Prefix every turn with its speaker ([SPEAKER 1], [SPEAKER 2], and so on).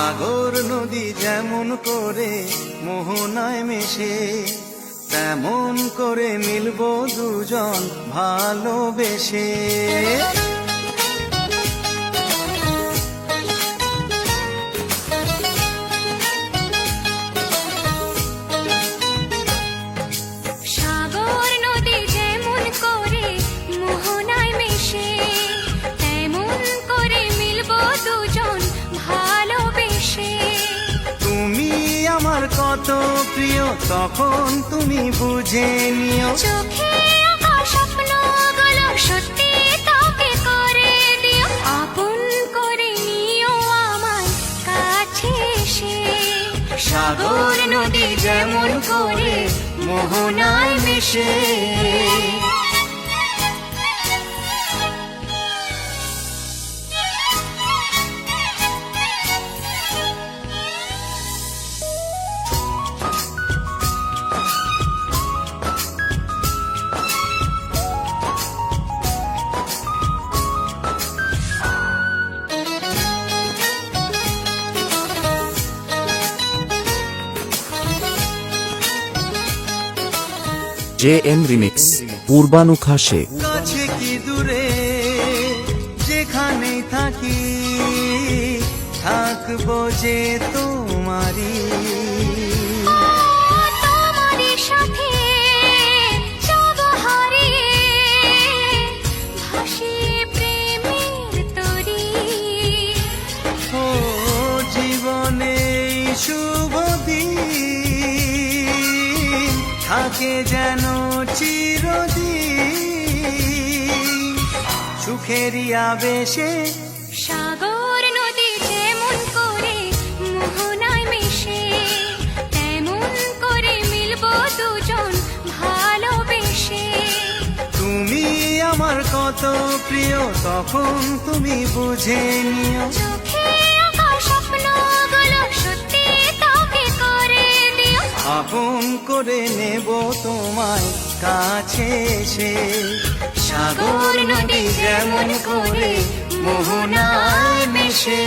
[SPEAKER 1] সাগর নদী যেমন করে মোহনায় মেশে, তেমন করে মিলবো দুজন ভালোবেসে।
[SPEAKER 2] সাগর নদী যেমন করে মোহনায় মেশে, তেমন করে মিলবো দুজন ভালোবেসে।
[SPEAKER 1] তুমি আমার কত প্রিয় তখন তুমি বুঝে নিও,
[SPEAKER 2] চোখে আঁকা স্বপ্নগুলো সত্যি তোকে করে দিও, আপন করে নিও আমার কাছে এসে।
[SPEAKER 1] সাগর নদী যেমন করে মোহনায় মেশে।
[SPEAKER 3] JM রিমিক্স পূর্বানুখা শেখ।
[SPEAKER 1] কাছে কি দূরে যেখানেই থাকি, থাকবো যে তোমারি।
[SPEAKER 2] তোমারই সাথে যাব হারিয়ে, ভাসিয়ে প্রেমের তরী।
[SPEAKER 1] ও জীবনে এই শুভ দিন থাকে যেন চিরদিন, সুখেরই আবেশে।
[SPEAKER 2] সাগর নদী যেমন করে মোহনায় মেশে, তেমন করে মিলবো দুজন ভালোবেসে।
[SPEAKER 1] তুমি আমার কত প্রিয় তখন তুমি বুঝে নিও,
[SPEAKER 2] চোখে আঁকা স্বপ্নগুলো সত্যি তোকে করে দিও,
[SPEAKER 1] আপন করে নেব তোমায় কাছে এসে। সাগর নদী যেমন করে মোহনায় মেশে।